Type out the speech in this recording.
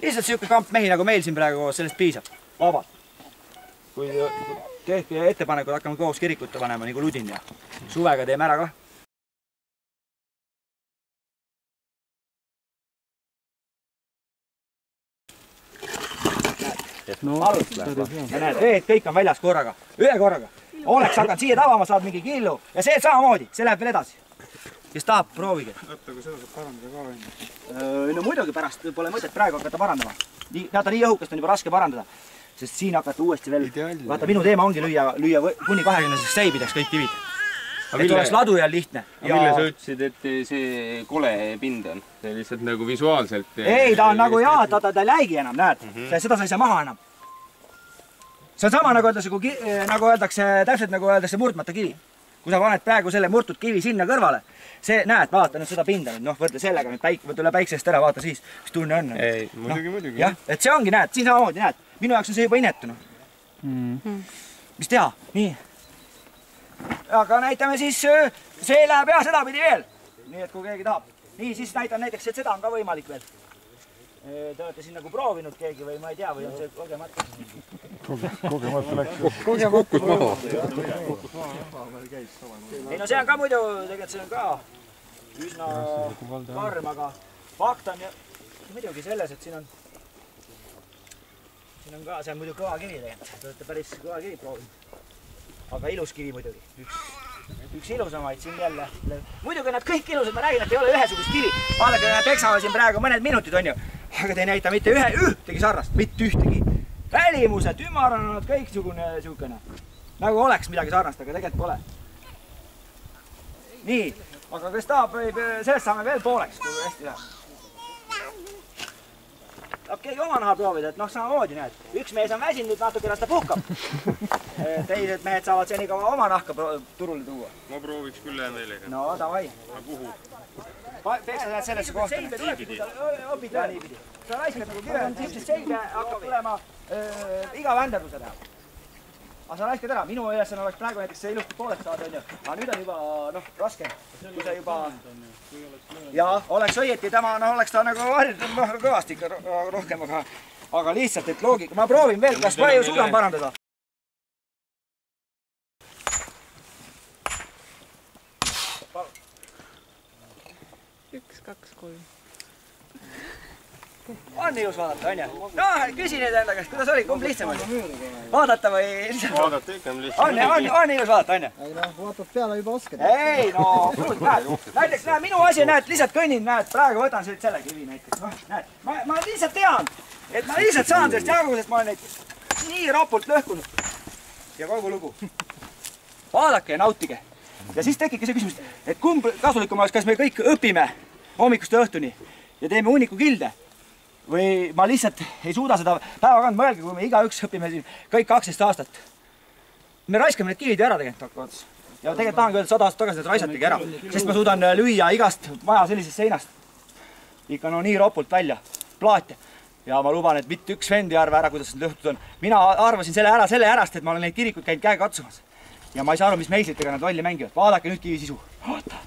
lihtsalt siuke kampmehi nagu meil siin praegu koos, sellest piisab. Vabalt. Kui tehke ettepanekud, hakkame koos kirikut panema nagu Ludin ja suvega teeme ära ka. Ja näed, veed kõik on väljas korraga, ühe korraga. Oleks hakanud siia tabama, saad mingi killu ja see samamoodi, see läheb veel edasi. Kes tahab, proovige. Oota, kui seda saab parandada ka või? No muidugi pärast pole mõtet praegu hakata parandama. Vaata, nii õhukest on juba raske parandada. Sest siin hakata uuesti veel... Vaata, minu teema ongi lüüa kuni 20-seks seibideks kõik kivid. Et oleks ladujal lihtne. Aga mille sa ütlesid, et see kole pind on? See lihtsalt nagu visuaalselt... Ei, ta on nagu jaa, ta ei läigi enam, näed. Seda sa ei saa maha enam. See on sama nagu öeldakse, täpselt nagu öeldakse murdmata kivi. Kui sa paned praegu selle murtud kivi sinna kõrvale, see, näed, vaata nüüd seda pinda, noh, võrdle sellega nüüd võtule päiksest ära, vaata siis, mis tunne on. Ei, muidugi. Jah, et see ongi, näed, siin samamoodi, näed, minu jaoks on see juba inetunud. Mis teha? Nii. Aga näitame siis, see läheb jah sedapidi veel. Nii, et kui keegi tahab. Nii, siis näitan näiteks, et seda on ka võimalik veel. Te olete siin nagu proovinud keegi või ma ei tea, või on see kogemata? Kogemata läks. Kukkus maha. Ei no see on ka muidu, tegelikult see on ka üsna karm, aga fakt on muidugi selles, et siin on ka, see on muidu kõva kivi tegelikult. Te olete päris kõva kivi proovinud. Aga ilus kivi muidugi. Üks ilusamaid siin jälle. Muidugi nad kõik ilusad, ma räägin, et ei ole ühesugust kivi. Vaadake, peksame siin praegu mõned minutid, on ju. Aga te ei näita mitte ühtegi sarnast, mitte ühtegi. Välimused, ümaranud, kõik sugune. Nagu oleks midagi sarnast, aga tegelikult pole. Nii, aga kes tahab, sellest saame veel pooleks, kui hästi läheb. Tahab keegi oma naha proovida, et noh, samamoodi näed. Üks mees on väsinud, natuke las ta puhkab. Teised mehed saavad seni ka oma nahka turule tuua. Ma prooviks küll hea meelega. No, davai. Aga kuhu? Peksa lähed sellesse kohta. Niipidi. Õpid ja niipidi. Sa raiskad nagu kive, sihukesest selge hakkab tulema iga vänderduse teha. Aga sa raiskad ära. Minu ülesanne oleks praegu näiteks see ilusti pooleks saada, on ju. Aga nüüd on juba, noh, raske. Kui see juba... Jaa, oleks õieti tema, no oleks ta nagu harjunud kõvasti ikka rohkem, aga lihtsalt, et loogika. Ma proovin veel, kas ma ju suudan parandada. Üks, kaks, kolm. On ilus vaadata, on ju? No, küsi nüüd enda käest, kuidas oli, kumb lihtsam oli? Vaadata või lihtsalt? Vaadata ikka on lihtsam. On ilus vaadata, on ju? Ei noh, vaatad peale juba oskad. Ei, no, absoluut, näed. Näiteks, näed, minu asi, näed, lihtsalt kõnnin, näed, praegu võtan selle kivi näiteks. Noh, näed, ma lihtsalt tean, et ma lihtsalt saan sellest jagu, sest ma olen neid nii ropult lõhkunud. Ja kogu lugu. Vaadake ja nautige. Ja siis tekibki see küsimus, et kumb kasulikum oleks, kas me kõik õpime hommikust õhtuni ja teeme hunniku kilde või ma lihtsalt ei suuda seda päeva kand mõelge, kui me igaüks õpime siin kõik 12 aastat. Me raiskame need kivid ju ära tegelikult hakkavad. Ja tegelikult tahangi öelda 100 aastat tagasi, et raisatigi ära, sest ma suudan lüüa igast maja sellisest seinast ikka no nii ropult välja, plaate. Ja ma luban, et mitte üks vend ei arva ära, kuidas need lõhtud on. Mina arvasin selle ärast, et ma olen neid kirikuid käinud käega katsumas. Ja ma ei saa aru, mis meislitega nad rolli mängivad. Vaadake nüüd kivi sisu. Oota.